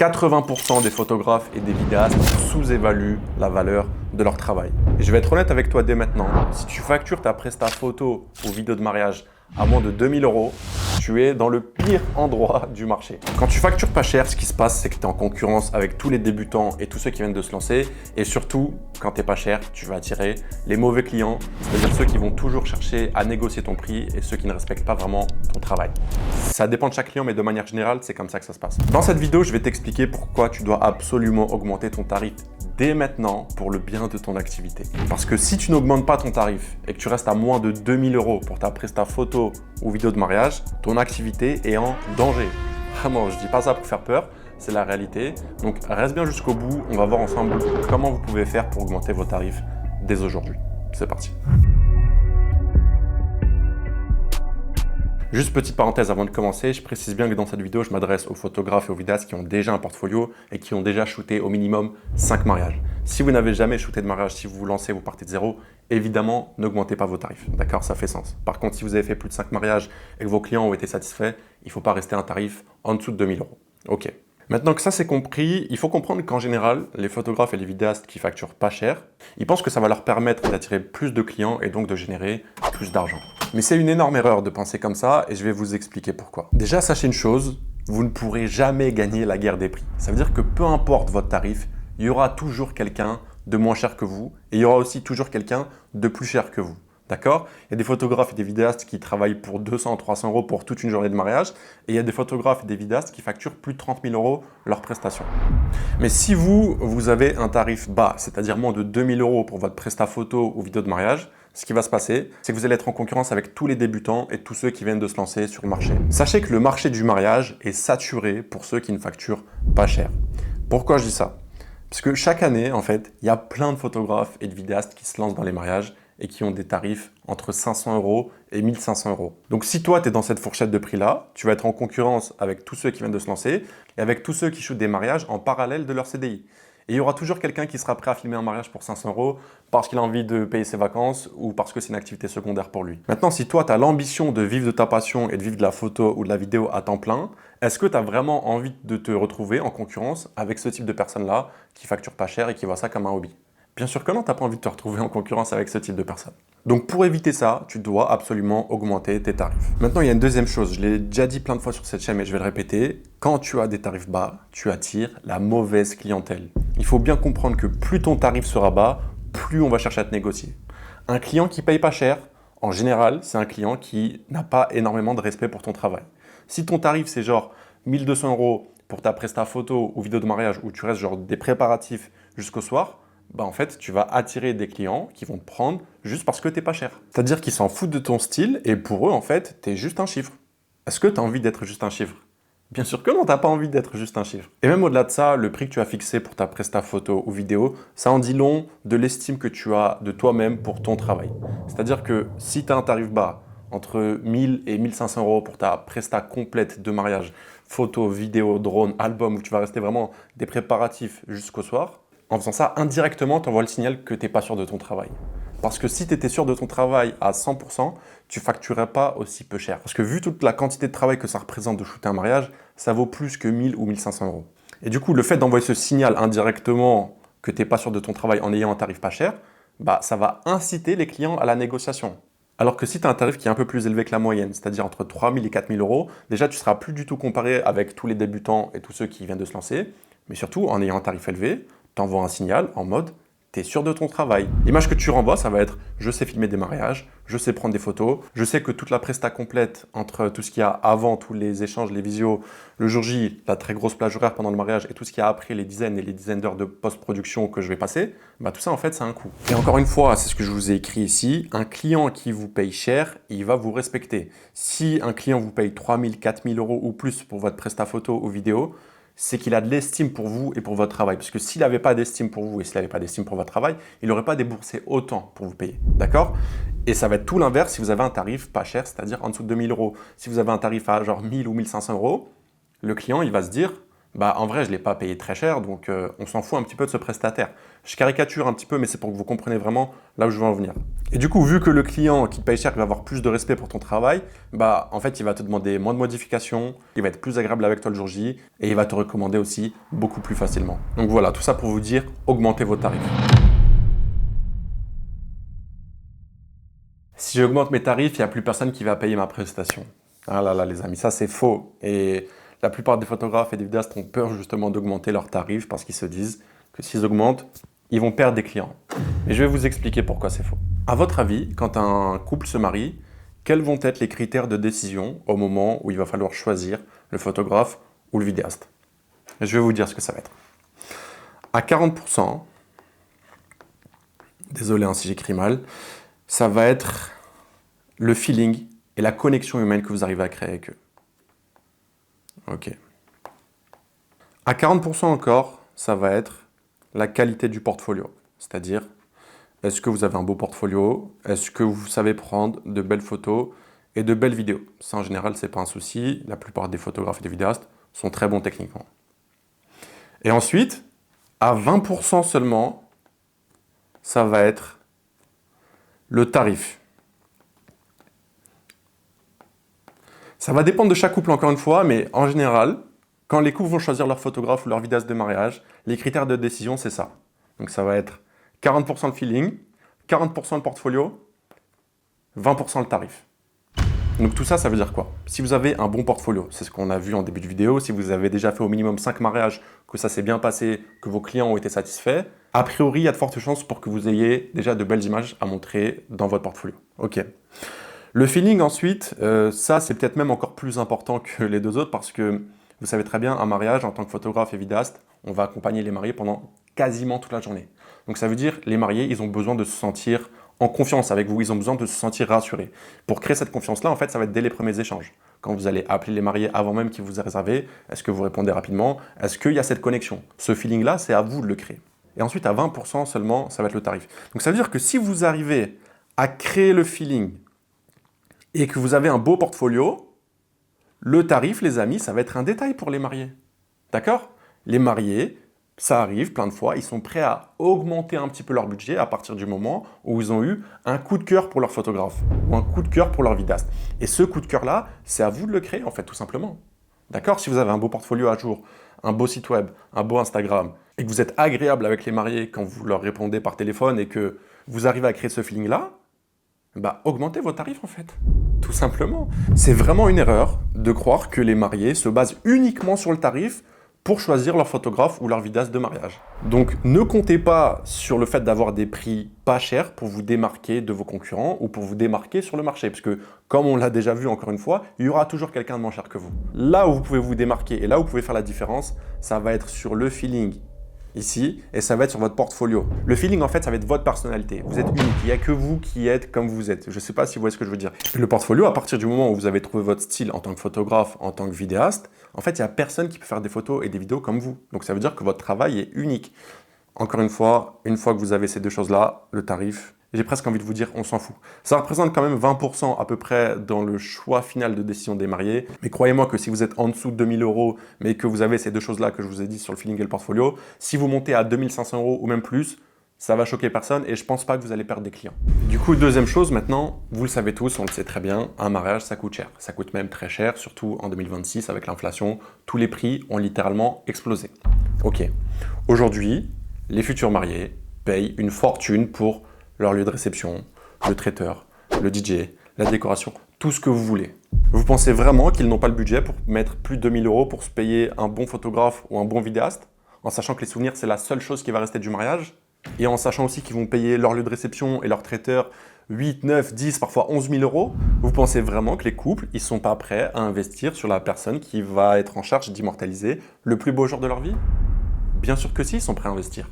80% des photographes et des vidéastes sous-évaluent la valeur de leur travail. Et je vais être honnête avec toi dès maintenant, si tu factures ta presta photo ou vidéo de mariage à moins de 2000 €, tu es dans le pire endroit du marché. Quand tu factures pas cher, ce qui se passe, c'est que tu es en concurrence avec tous les débutants et tous ceux qui viennent de se lancer. Et surtout, quand tu n'es pas cher, tu vas attirer les mauvais clients, c'est-à-dire ceux qui vont toujours chercher à négocier ton prix et ceux qui ne respectent pas vraiment ton travail. Ça dépend de chaque client, mais de manière générale, c'est comme ça que ça se passe. Dans cette vidéo, je vais t'expliquer pourquoi tu dois absolument augmenter ton tarif dès maintenant pour le bien de ton activité. Parce que si tu n'augmentes pas ton tarif et que tu restes à moins de 2000 € pour ta presta photo ou vidéo de mariage, ton activité est en danger. Vraiment, je dis pas ça pour faire peur, c'est la réalité. Donc reste bien jusqu'au bout, on va voir ensemble comment vous pouvez faire pour augmenter vos tarifs dès aujourd'hui. C'est parti. Juste petite parenthèse avant de commencer, je précise bien que dans cette vidéo, je m'adresse aux photographes et aux vidéastes qui ont déjà un portfolio et qui ont déjà shooté au minimum 5 mariages. Si vous n'avez jamais shooté de mariage, si vous vous lancez, vous partez de zéro, évidemment, n'augmentez pas vos tarifs. D'accord, ça fait sens. Par contre, si vous avez fait plus de 5 mariages et que vos clients ont été satisfaits, il ne faut pas rester à un tarif en dessous de 2000 €. Ok. Maintenant que ça c'est compris, il faut comprendre qu'en général, les photographes et les vidéastes qui facturent pas cher, ils pensent que ça va leur permettre d'attirer plus de clients et donc de générer plus d'argent. Mais c'est une énorme erreur de penser comme ça et je vais vous expliquer pourquoi. Déjà, sachez une chose, vous ne pourrez jamais gagner la guerre des prix. Ça veut dire que peu importe votre tarif, il y aura toujours quelqu'un de moins cher que vous et il y aura aussi toujours quelqu'un de plus cher que vous. D'accord? Il y a des photographes et des vidéastes qui travaillent pour 200, 300 € pour toute une journée de mariage et il y a des photographes et des vidéastes qui facturent plus de 30 000 € leurs prestations. Mais si vous avez un tarif bas, c'est-à-dire moins de 2000 € pour votre presta photo ou vidéo de mariage, ce qui va se passer, c'est que vous allez être en concurrence avec tous les débutants et tous ceux qui viennent de se lancer sur le marché. Sachez que le marché du mariage est saturé pour ceux qui ne facturent pas cher. Pourquoi je dis ça? Parce que chaque année, en fait, il y a plein de photographes et de vidéastes qui se lancent dans les mariages et qui ont des tarifs entre 500 € et 1500 €. Donc si toi, tu es dans cette fourchette de prix-là, tu vas être en concurrence avec tous ceux qui viennent de se lancer et avec tous ceux qui shootent des mariages en parallèle de leur CDI. Et il y aura toujours quelqu'un qui sera prêt à filmer un mariage pour 500 € parce qu'il a envie de payer ses vacances ou parce que c'est une activité secondaire pour lui. Maintenant, si toi, tu as l'ambition de vivre de ta passion et de vivre de la photo ou de la vidéo à temps plein, est-ce que tu as vraiment envie de te retrouver en concurrence avec ce type de personnes-là qui facturent pas cher et qui voient ça comme un hobby? Bien sûr que non, tu n'as pas envie de te retrouver en concurrence avec ce type de personnes. Donc pour éviter ça, tu dois absolument augmenter tes tarifs. Maintenant, il y a une deuxième chose, je l'ai déjà dit plein de fois sur cette chaîne, mais je vais le répéter. Quand tu as des tarifs bas, tu attires la mauvaise clientèle. Il faut bien comprendre que plus ton tarif sera bas, plus on va chercher à te négocier. Un client qui paye pas cher, en général, c'est un client qui n'a pas énormément de respect pour ton travail. Si ton tarif, c'est genre 1200 € pour ta presta photo ou vidéo de mariage où tu restes genre des préparatifs jusqu'au soir, en fait, tu vas attirer des clients qui vont te prendre juste parce que tu n'es pas cher. C'est-à-dire qu'ils s'en foutent de ton style et pour eux, en fait, tu es juste un chiffre. Est-ce que tu as envie d'être juste un chiffre? Bien sûr que non, tu n'as pas envie d'être juste un chiffre. Et même au-delà de ça, le prix que tu as fixé pour ta presta photo ou vidéo, ça en dit long de l'estime que tu as de toi-même pour ton travail. C'est-à-dire que si tu as un tarif bas, entre 1000 et 1500 € pour ta presta complète de mariage, photo, vidéo, drone, album, où tu vas rester vraiment des préparatifs jusqu'au soir, en faisant ça, indirectement, tu envoies le signal que tu n'es pas sûr de ton travail. Parce que si tu étais sûr de ton travail à 100%, tu ne facturerais pas aussi peu cher. Parce que vu toute la quantité de travail que ça représente de shooter un mariage, ça vaut plus que 1000 ou 1500 €. Et du coup, le fait d'envoyer ce signal indirectement que tu n'es pas sûr de ton travail en ayant un tarif pas cher, ça va inciter les clients à la négociation. Alors que si tu as un tarif qui est un peu plus élevé que la moyenne, c'est-à-dire entre 3000 et 4000 €, déjà tu ne seras plus du tout comparé avec tous les débutants et tous ceux qui viennent de se lancer, mais surtout en ayant un tarif élevé, tu envoies un signal en mode « tu es sûr de ton travail ». L'image que tu renvoies, ça va être « je sais filmer des mariages, je sais prendre des photos, je sais que toute la presta complète entre tout ce qu'il y a avant, tous les échanges, les visios, le jour J, la très grosse plage horaire pendant le mariage et tout ce qu'il y a après, les dizaines et les dizaines d'heures de post-production que je vais passer, tout ça en fait, c'est un coût. Et encore une fois, c'est ce que je vous ai écrit ici, un client qui vous paye cher, il va vous respecter. Si un client vous paye 3000, 4000 € ou plus pour votre presta photo ou vidéo, c'est qu'il a de l'estime pour vous et pour votre travail. Parce que s'il n'avait pas d'estime pour vous et s'il n'avait pas d'estime pour votre travail, il n'aurait pas déboursé autant pour vous payer. D'accord? Et ça va être tout l'inverse si vous avez un tarif pas cher, c'est-à-dire en dessous de 2000 €. Si vous avez un tarif à genre 1000 ou 1500 €, le client, il va se dire bah en vrai, je ne l'ai pas payé très cher, donc on s'en fout un petit peu de ce prestataire. Je caricature un petit peu, mais c'est pour que vous compreniez vraiment là où je veux en venir. Et du coup, vu que le client qui te paye cher va avoir plus de respect pour ton travail, bah en fait, il va te demander moins de modifications, il va être plus agréable avec toi le jour J, et il va te recommander aussi beaucoup plus facilement. Donc voilà, tout ça pour vous dire, augmentez vos tarifs. Si j'augmente mes tarifs, il n'y a plus personne qui va payer ma prestation. Ah là là, les amis, ça c'est faux. Et la plupart des photographes et des vidéastes ont peur justement d'augmenter leurs tarifs parce qu'ils se disent que s'ils augmentent, ils vont perdre des clients. Mais je vais vous expliquer pourquoi c'est faux. À votre avis, quand un couple se marie, quels vont être les critères de décision au moment où il va falloir choisir le photographe ou le vidéaste? Je vais vous dire ce que ça va être. À 40%, désolé si j'écris mal, ça va être le feeling et la connexion humaine que vous arrivez à créer avec eux. Ok. À 40% encore, ça va être la qualité du portfolio. C'est-à-dire, est-ce que vous avez un beau portfolio? Est-ce que vous savez prendre de belles photos et de belles vidéos? Ça, en général, ce n'est pas un souci. La plupart des photographes et des vidéastes sont très bons techniquement. Et ensuite, à 20% seulement, ça va être le tarif. Ça va dépendre de chaque couple encore une fois, mais en général, quand les couples vont choisir leur photographe ou leur vidéaste de mariage, les critères de décision, c'est ça. Donc ça va être 40% le feeling, 40% le portfolio, 20% le tarif. Donc tout ça, ça veut dire quoi? Si vous avez un bon portfolio, c'est ce qu'on a vu en début de vidéo, si vous avez déjà fait au minimum 5 mariages, que ça s'est bien passé, que vos clients ont été satisfaits, a priori, il y a de fortes chances pour que vous ayez déjà de belles images à montrer dans votre portfolio. Ok. Le feeling ensuite, ça c'est peut-être même encore plus important que les deux autres parce que vous savez très bien, un mariage en tant que photographe et vidéaste, on va accompagner les mariés pendant quasiment toute la journée. Donc ça veut dire les mariés, ils ont besoin de se sentir en confiance avec vous, ils ont besoin de se sentir rassurés. Pour créer cette confiance-là, en fait, ça va être dès les premiers échanges. Quand vous allez appeler les mariés avant même qu'ils vous aient réservé, est-ce que vous répondez rapidement? Est-ce qu'il y a cette connexion? Ce feeling-là, c'est à vous de le créer. Et ensuite, à 20% seulement, ça va être le tarif. Donc ça veut dire que si vous arrivez à créer le feeling et que vous avez un beau portfolio, le tarif, les amis, ça va être un détail pour les mariés. D'accord? Les mariés, ça arrive plein de fois, ils sont prêts à augmenter un petit peu leur budget à partir du moment où ils ont eu un coup de cœur pour leur photographe ou un coup de cœur pour leur vidéaste. Et ce coup de cœur-là, c'est à vous de le créer, en fait, tout simplement. D'accord? Si vous avez un beau portfolio à jour, un beau site web, un beau Instagram, et que vous êtes agréable avec les mariés quand vous leur répondez par téléphone et que vous arrivez à créer ce feeling-là, bah, augmentez vos tarifs en fait, tout simplement. C'est vraiment une erreur de croire que les mariés se basent uniquement sur le tarif pour choisir leur photographe ou leur vidéaste de mariage. Donc ne comptez pas sur le fait d'avoir des prix pas chers pour vous démarquer de vos concurrents ou pour vous démarquer sur le marché, parce que comme on l'a déjà vu encore une fois, il y aura toujours quelqu'un de moins cher que vous. Là où vous pouvez vous démarquer et là où vous pouvez faire la différence, ça va être sur le feeling, ici, et ça va être sur votre portfolio. Le feeling, en fait, ça va être votre personnalité. Vous êtes unique. Il n'y a que vous qui êtes comme vous êtes. Je ne sais pas si vous voyez ce que je veux dire. Le portfolio, à partir du moment où vous avez trouvé votre style en tant que photographe, en tant que vidéaste, en fait, il n'y a personne qui peut faire des photos et des vidéos comme vous. Donc, ça veut dire que votre travail est unique. Encore une fois que vous avez ces deux choses-là, le tarif, j'ai presque envie de vous dire, on s'en fout. Ça représente quand même 20% à peu près dans le choix final de décision des mariés. Mais croyez-moi que si vous êtes en dessous de 2000 €, mais que vous avez ces deux choses-là que je vous ai dit sur le feeling et le portfolio, si vous montez à 2500 € ou même plus, ça va choquer personne et je pense pas que vous allez perdre des clients. Du coup, deuxième chose maintenant, vous le savez tous, on le sait très bien, un mariage, ça coûte cher. Ça coûte même très cher, surtout en 2026 avec l'inflation. Tous les prix ont littéralement explosé. Ok, aujourd'hui, les futurs mariés payent une fortune pour leur lieu de réception, le traiteur, le DJ, la décoration, tout ce que vous voulez. Vous pensez vraiment qu'ils n'ont pas le budget pour mettre plus de 2000 € pour se payer un bon photographe ou un bon vidéaste, en sachant que les souvenirs, c'est la seule chose qui va rester du mariage, et en sachant aussi qu'ils vont payer leur lieu de réception et leur traiteur 8, 9, 10, parfois 11 000 €, vous pensez vraiment que les couples, ils ne sont pas prêts à investir sur la personne qui va être en charge d'immortaliser le plus beau jour de leur vie? Bien sûr que si, ils sont prêts à investir.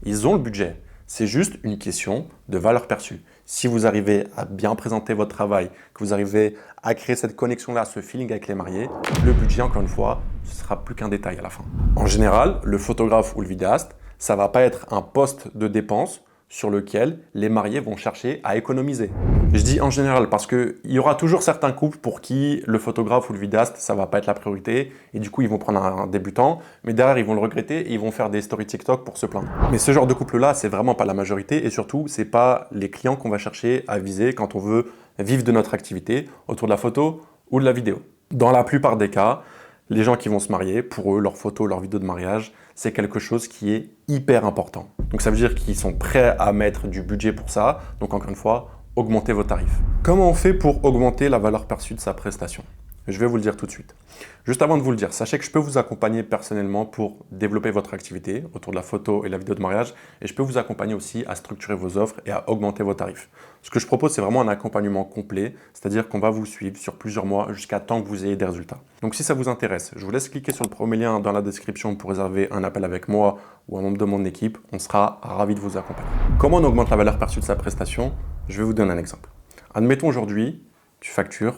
Ils ont le budget. C'est juste une question de valeur perçue. Si vous arrivez à bien présenter votre travail, que vous arrivez à créer cette connexion-là, ce feeling avec les mariés, le budget, encore une fois, ce sera plus qu'un détail à la fin. En général, le photographe ou le vidéaste, ça ne va pas être un poste de dépense sur lequel les mariés vont chercher à économiser. Je dis en général parce qu'il y aura toujours certains couples pour qui le photographe ou le vidéaste, ça va pas être la priorité et du coup ils vont prendre un débutant, mais derrière ils vont le regretter et ils vont faire des stories TikTok pour se plaindre. Mais ce genre de couple-là, c'est vraiment pas la majorité et surtout, c'est pas les clients qu'on va chercher à viser quand on veut vivre de notre activité autour de la photo ou de la vidéo. Dans la plupart des cas, les gens qui vont se marier, pour eux, leurs photos, leurs vidéos de mariage, c'est quelque chose qui est hyper important. Donc ça veut dire qu'ils sont prêts à mettre du budget pour ça. Donc encore une fois, augmentez vos tarifs. Comment on fait pour augmenter la valeur perçue de sa prestation? Je vais vous le dire tout de suite. Juste avant de vous le dire, sachez que je peux vous accompagner personnellement pour développer votre activité autour de la photo et la vidéo de mariage et je peux vous accompagner aussi à structurer vos offres et à augmenter vos tarifs. Ce que je propose, c'est vraiment un accompagnement complet, c'est-à-dire qu'on va vous suivre sur plusieurs mois jusqu'à temps que vous ayez des résultats. Donc si ça vous intéresse, je vous laisse cliquer sur le premier lien dans la description pour réserver un appel avec moi ou un membre de mon équipe. On sera ravis de vous accompagner. Comment on augmente la valeur perçue de sa prestation? Je vais vous donner un exemple. Admettons aujourd'hui, tu factures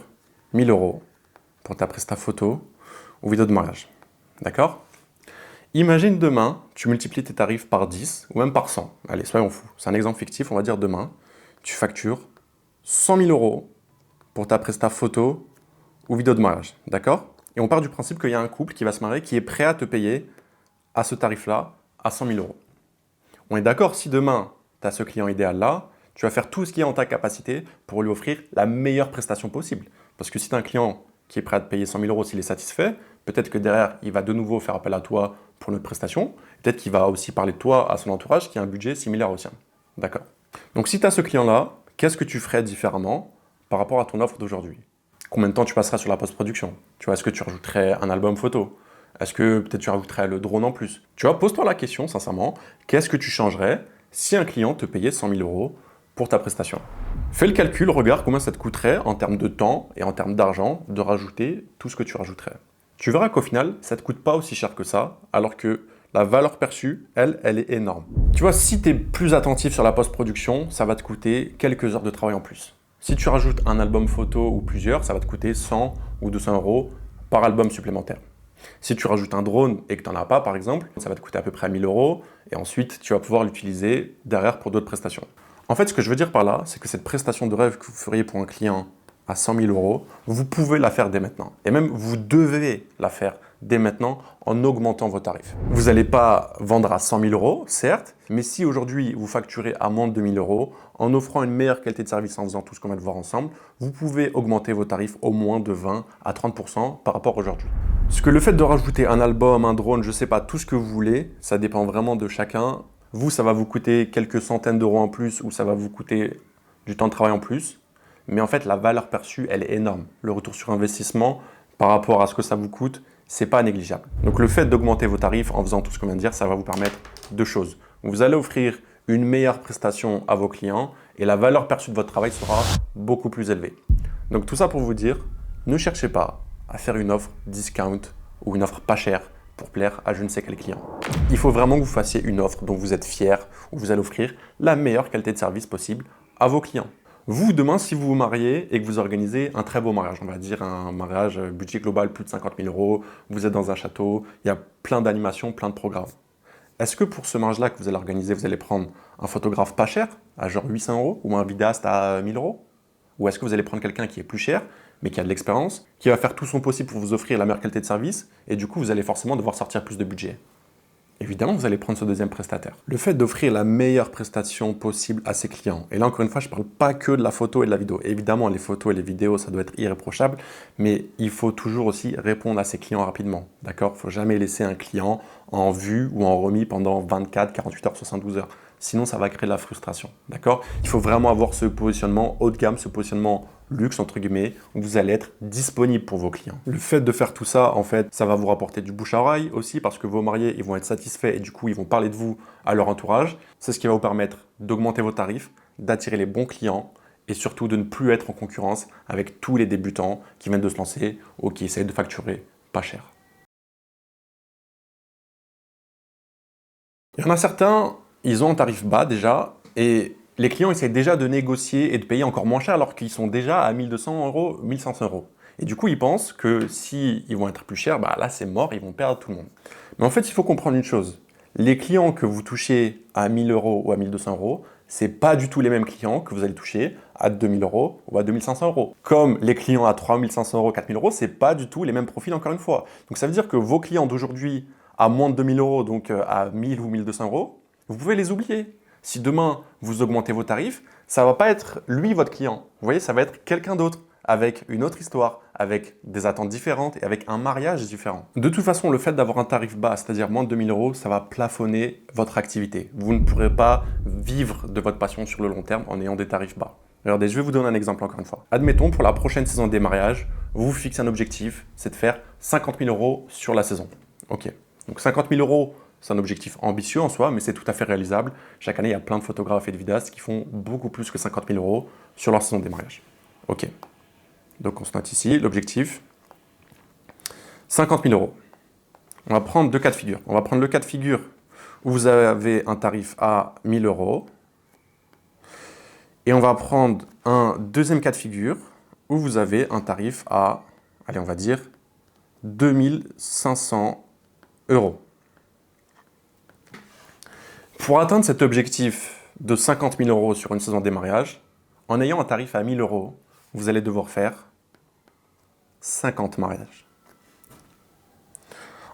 1000 € pour ta presta photo ou vidéo de mariage. D'accord? Imagine demain, tu multiplies tes tarifs par 10 ou même par 100. Allez, soyons fous. C'est un exemple fictif. On va dire demain, tu factures 100 000 € pour ta presta photo ou vidéo de mariage. D'accord? Et on part du principe qu'il y a un couple qui va se marier qui est prêt à te payer à ce tarif-là, à 100 000 €. On est d'accord, si demain, tu as ce client idéal-là, tu vas faire tout ce qui est en ta capacité pour lui offrir la meilleure prestation possible. Parce que si tu as un client qui est prêt à te payer 100 000 € s'il est satisfait, peut-être que derrière, il va de nouveau faire appel à toi pour une autre prestation. Peut-être qu'il va aussi parler de toi à son entourage qui a un budget similaire au sien. D'accord? Donc si tu as ce client-là, qu'est-ce que tu ferais différemment par rapport à ton offre d'aujourd'hui? Combien de temps tu passeras sur la post-production? Tu vois, est-ce que tu rajouterais un album photo? Est-ce que peut-être tu rajouterais le drone en plus? Tu vois, pose-toi la question, sincèrement, qu'est-ce que tu changerais si un client te payait 100 000 € pour ta prestation? Fais le calcul, regarde combien ça te coûterait en termes de temps et en termes d'argent de rajouter tout ce que tu rajouterais. Tu verras qu'au final, ça ne te coûte pas aussi cher que ça, alors que la valeur perçue, elle est énorme. Tu vois, si tu es plus attentif sur la post-production, ça va te coûter quelques heures de travail en plus. Si tu rajoutes un album photo ou plusieurs, ça va te coûter 100 ou 200 € par album supplémentaire. Si tu rajoutes un drone et que tu n'en as pas, par exemple, ça va te coûter à peu près 1000 € et ensuite, tu vas pouvoir l'utiliser derrière pour d'autres prestations. En fait, ce que je veux dire par là, c'est que cette prestation de rêve que vous feriez pour un client à 100 000 €, vous pouvez la faire dès maintenant. Et même, vous devez la faire dès maintenant en augmentant vos tarifs. Vous n'allez pas vendre à 100 000 €, certes, mais si aujourd'hui vous facturez à moins de 2 000 € en offrant une meilleure qualité de service en faisant tout ce qu'on vient de voir ensemble, vous pouvez augmenter vos tarifs au moins de 20 à 30% par rapport à aujourd'hui. Parce que le fait de rajouter un album, un drone, je ne sais pas, tout ce que vous voulez, ça dépend vraiment de chacun. Vous, ça va vous coûter quelques centaines d'euros en plus ou ça va vous coûter du temps de travail en plus. Mais en fait, la valeur perçue, elle est énorme. Le retour sur investissement par rapport à ce que ça vous coûte, c'est pas négligeable. Donc le fait d'augmenter vos tarifs en faisant tout ce qu'on vient de dire, ça va vous permettre deux choses. Vous allez offrir une meilleure prestation à vos clients et la valeur perçue de votre travail sera beaucoup plus élevée. Donc tout ça pour vous dire, ne cherchez pas à faire une offre discount ou une offre pas chère pour plaire à je ne sais quel client. Il faut vraiment que vous fassiez une offre dont vous êtes fier, où vous allez offrir la meilleure qualité de service possible à vos clients. Vous, demain, si vous vous mariez et que vous organisez un très beau mariage, on va dire un mariage budget global plus de 50 000 €, vous êtes dans un château, il y a plein d'animations, plein de programmes. Est-ce que pour ce mariage-là que vous allez organiser, vous allez prendre un photographe pas cher, à genre 800 € ou un vidéaste à 1000 €? Ou est-ce que vous allez prendre quelqu'un qui est plus cher, mais qui a de l'expérience, qui va faire tout son possible pour vous offrir la meilleure qualité de service, et du coup, vous allez forcément devoir sortir plus de budget? Évidemment, vous allez prendre ce deuxième prestataire. Le fait d'offrir la meilleure prestation possible à ses clients, et là encore une fois, je ne parle pas que de la photo et de la vidéo. Évidemment, les photos et les vidéos, ça doit être irréprochable, mais il faut toujours aussi répondre à ses clients rapidement. D'accord? Il ne faut jamais laisser un client en vue ou en remis pendant 24, 48 heures, 72 heures. Sinon, ça va créer de la frustration. D'accord? Il faut vraiment avoir ce positionnement haut de gamme, ce positionnement luxe, entre guillemets, où vous allez être disponible pour vos clients. Le fait de faire tout ça, en fait, ça va vous rapporter du bouche à oreille aussi parce que vos mariés, ils vont être satisfaits et du coup, ils vont parler de vous à leur entourage. C'est ce qui va vous permettre d'augmenter vos tarifs, d'attirer les bons clients et surtout de ne plus être en concurrence avec tous les débutants qui viennent de se lancer ou qui essayent de facturer pas cher. Il y en a certains, ils ont un tarif bas déjà et les clients essaient déjà de négocier et de payer encore moins cher alors qu'ils sont déjà à 1 200 €, 1 500 €. Et du coup, ils pensent que s'ils vont être plus chers, là c'est mort, ils vont perdre tout le monde. Mais en fait, il faut comprendre une chose. Les clients que vous touchez à 1 000 € ou à 1 200 €, c'est pas du tout les mêmes clients que vous allez toucher à 2000 € ou à 2500 €. Comme les clients à 3500 €, 4000 €, c'est pas du tout les mêmes profils encore une fois. Donc ça veut dire que vos clients d'aujourd'hui à moins de 2000 €, donc à 1000 ou 1200 €, vous pouvez les oublier. Si demain vous augmentez vos tarifs, ça va pas être lui votre client. Vous voyez, ça va être quelqu'un d'autre, avec une autre histoire, avec des attentes différentes et avec un mariage différent. De toute façon, le fait d'avoir un tarif bas, c'est-à-dire moins de 2000 €, ça va plafonner votre activité. Vous ne pourrez pas vivre de votre passion sur le long terme en ayant des tarifs bas. Regardez, je vais vous donner un exemple encore une fois. Admettons, pour la prochaine saison des mariages, vous vous fixez un objectif, c'est de faire 50 000 € sur la saison. Ok, donc 50 000 €, c'est un objectif ambitieux en soi, mais c'est tout à fait réalisable. Chaque année, il y a plein de photographes et de vidéastes qui font beaucoup plus que 50 000 € sur leur saison des mariages. Ok. Donc on se note ici l'objectif, 50 000 €. On va prendre deux cas de figure. On va prendre le cas de figure où vous avez un tarif à 1000 €. Et on va prendre un deuxième cas de figure où vous avez un tarif à, allez, on va dire 2500 €. Pour atteindre cet objectif de 50 000 € sur une saison des mariages, en ayant un tarif à 1000 €, vous allez devoir faire 50 mariages.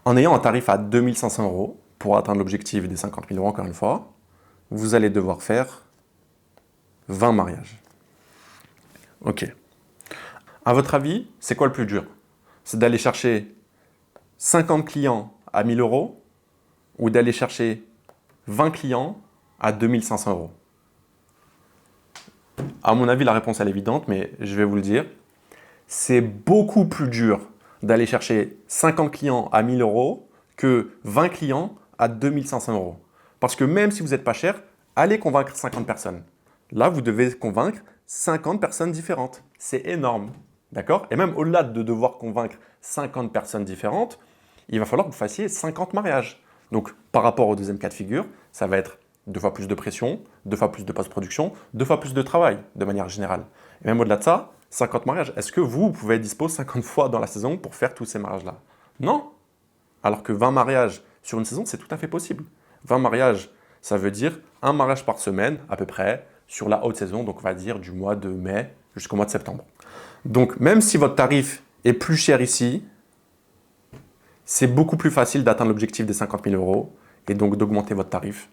En ayant un tarif à 2500 € pour atteindre l'objectif des 50 000 € encore une fois, vous allez devoir faire 20 mariages. Ok. À votre avis, c'est quoi le plus dur? C'est d'aller chercher 50 clients à 1000 € ou d'aller chercher 20 clients à 2500 €? À mon avis, la réponse elle est évidente, mais je vais vous le dire. C'est beaucoup plus dur d'aller chercher 50 clients à 1000 € que 20 clients à 2500 €. Parce que même si vous n'êtes pas cher, allez convaincre 50 personnes. Là, vous devez convaincre 50 personnes différentes. C'est énorme. D'accord? Et même au-delà de devoir convaincre 50 personnes différentes, il va falloir que vous fassiez 50 mariages. Donc, par rapport au deuxième cas de figure, ça va être 2 fois plus de pression, 2 fois plus de post-production, 2 fois plus de travail, de manière générale. Et même au-delà de ça, 50 mariages. Est-ce que vous pouvez être dispo 50 fois dans la saison pour faire tous ces mariages-là? Non. Alors que 20 mariages sur une saison, c'est tout à fait possible. 20 mariages, ça veut dire un mariage par semaine, à peu près, sur la haute saison, donc on va dire du mois de mai jusqu'au mois de septembre. Donc, même si votre tarif est plus cher ici, c'est beaucoup plus facile d'atteindre l'objectif des 50 000 € et donc d'augmenter votre tarif.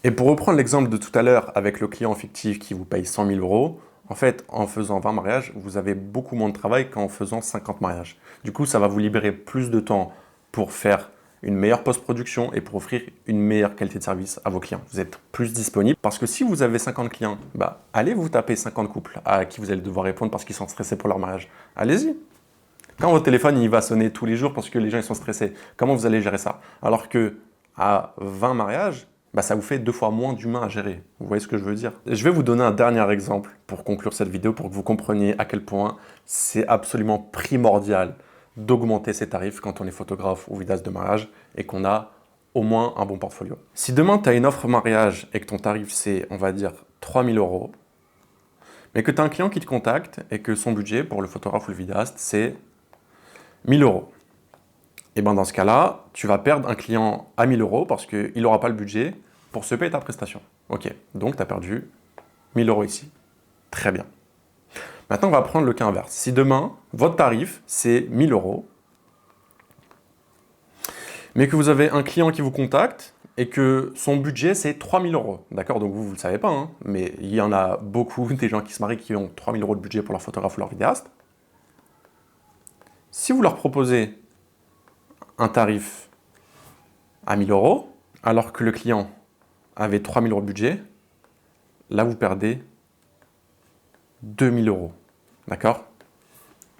Et pour reprendre l'exemple de tout à l'heure avec le client fictif qui vous paye 100 000 €, en fait, en faisant 20 mariages, vous avez beaucoup moins de travail qu'en faisant 50 mariages. Du coup, ça va vous libérer plus de temps pour faire une meilleure post-production et pour offrir une meilleure qualité de service à vos clients. Vous êtes plus disponible parce que si vous avez 50 clients, allez vous taper 50 couples à qui vous allez devoir répondre parce qu'ils sont stressés pour leur mariage. Allez-y. Quand votre téléphone il va sonner tous les jours parce que les gens ils sont stressés, comment vous allez gérer ça? Alors que à 20 mariages, ça vous fait 2 fois moins d'humains à gérer. Vous voyez ce que je veux dire? Je vais vous donner un dernier exemple pour conclure cette vidéo, pour que vous compreniez à quel point c'est absolument primordial d'augmenter ses tarifs quand on est photographe ou vidéaste de mariage et qu'on a au moins un bon portfolio. Si demain tu as une offre mariage et que ton tarif c'est, on va dire, 3000 €, mais que tu as un client qui te contacte et que son budget pour le photographe ou le vidéaste c'est 1000 €. Et dans ce cas-là, tu vas perdre un client à 1000 € parce qu'il n'aura pas le budget pour se payer ta prestation. Ok, donc tu as perdu 1000 € ici. Très bien. Maintenant, on va prendre le cas inverse. Si demain, votre tarif, c'est 1000 €, mais que vous avez un client qui vous contacte et que son budget, c'est 3000 €. D'accord? Donc vous ne le savez pas, hein, mais il y en a beaucoup des gens qui se marient qui ont 3000 € de budget pour leur photographe ou leur vidéaste. Si vous leur proposez un tarif à 1000 €, alors que le client avait 3000 € de budget, là vous perdez 2000 €. D'accord?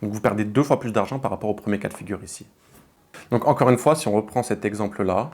Donc vous perdez 2 fois plus d'argent par rapport au premier cas de figure ici. Donc encore une fois, si on reprend cet exemple-là,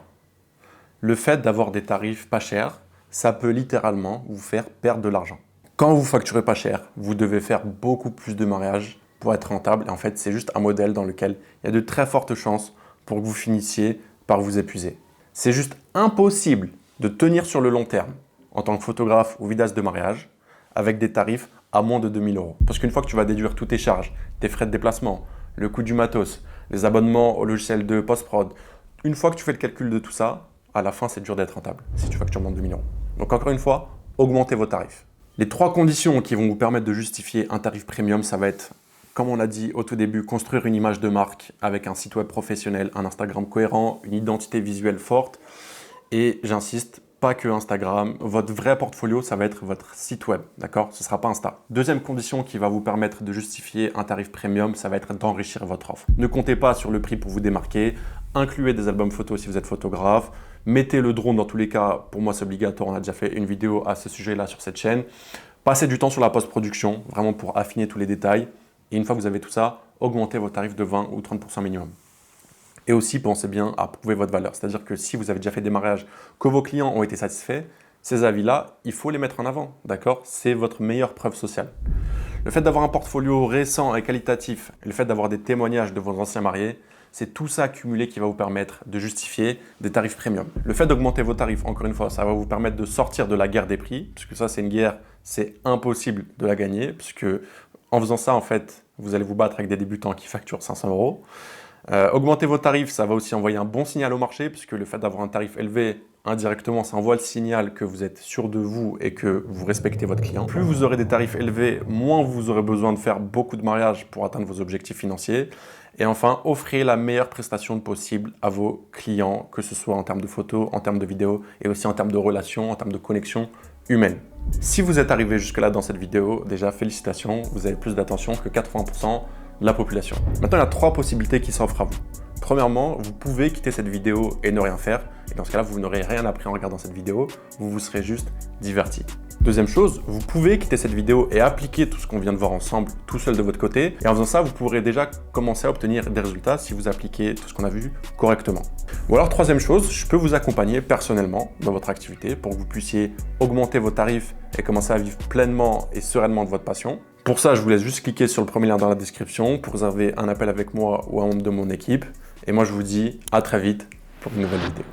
le fait d'avoir des tarifs pas chers, ça peut littéralement vous faire perdre de l'argent. Quand vous facturez pas cher, vous devez faire beaucoup plus de mariages pour être rentable. Et en fait, c'est juste un modèle dans lequel il y a de très fortes chances pour que vous finissiez par vous épuiser. C'est juste impossible de tenir sur le long terme en tant que photographe ou vidéaste de mariage avec des tarifs à moins de 2000 €. Parce qu'une fois que tu vas déduire toutes tes charges, tes frais de déplacement, le coût du matos, les abonnements au logiciel de post-prod, une fois que tu fais le calcul de tout ça, à la fin, c'est dur d'être rentable si tu factures moins de 2000 €. Donc encore une fois, augmentez vos tarifs. Les 3 conditions qui vont vous permettre de justifier un tarif premium, ça va être, comme on l'a dit au tout début, construire une image de marque avec un site web professionnel, un Instagram cohérent, une identité visuelle forte. Et j'insiste, pas que Instagram. Votre vrai portfolio, ça va être votre site web, d'accord? Ce ne sera pas Insta. Deuxième condition qui va vous permettre de justifier un tarif premium, ça va être d'enrichir votre offre. Ne comptez pas sur le prix pour vous démarquer. Incluez des albums photos si vous êtes photographe. Mettez le drone dans tous les cas. Pour moi, c'est obligatoire. On a déjà fait une vidéo à ce sujet-là sur cette chaîne. Passez du temps sur la post-production, vraiment pour affiner tous les détails. Et une fois que vous avez tout ça, augmentez vos tarifs de 20 ou 30% minimum. Et aussi, pensez bien à prouver votre valeur. C'est-à-dire que si vous avez déjà fait des mariages, que vos clients ont été satisfaits, ces avis-là, il faut les mettre en avant, d'accord? C'est votre meilleure preuve sociale. Le fait d'avoir un portfolio récent et qualitatif, et le fait d'avoir des témoignages de vos anciens mariés, c'est tout ça cumulé qui va vous permettre de justifier des tarifs premium. Le fait d'augmenter vos tarifs, encore une fois, ça va vous permettre de sortir de la guerre des prix, puisque ça, c'est une guerre, c'est impossible de la gagner, puisque en faisant ça, en fait, vous allez vous battre avec des débutants qui facturent 500 €. Augmenter vos tarifs, ça va aussi envoyer un bon signal au marché, puisque le fait d'avoir un tarif élevé, indirectement, ça envoie le signal que vous êtes sûr de vous et que vous respectez votre client. Plus vous aurez des tarifs élevés, moins vous aurez besoin de faire beaucoup de mariages pour atteindre vos objectifs financiers. Et enfin, offrez la meilleure prestation possible à vos clients, que ce soit en termes de photos, en termes de vidéos et aussi en termes de relations, en termes de connexion humaine. Si vous êtes arrivé jusque-là dans cette vidéo, déjà félicitations, vous avez plus d'attention que 80% de la population. Maintenant, il y a 3 possibilités qui s'offrent à vous. Premièrement, vous pouvez quitter cette vidéo et ne rien faire. Et dans ce cas-là, vous n'aurez rien appris en regardant cette vidéo, vous vous serez juste diverti. Deuxième chose, vous pouvez quitter cette vidéo et appliquer tout ce qu'on vient de voir ensemble tout seul de votre côté. Et en faisant ça, vous pourrez déjà commencer à obtenir des résultats si vous appliquez tout ce qu'on a vu correctement. Ou alors, troisième chose, je peux vous accompagner personnellement dans votre activité pour que vous puissiez augmenter vos tarifs et commencer à vivre pleinement et sereinement de votre passion. Pour ça, je vous laisse juste cliquer sur le premier lien dans la description pour réserver un appel avec moi ou un membre de mon équipe. Et moi, je vous dis à très vite pour une nouvelle vidéo.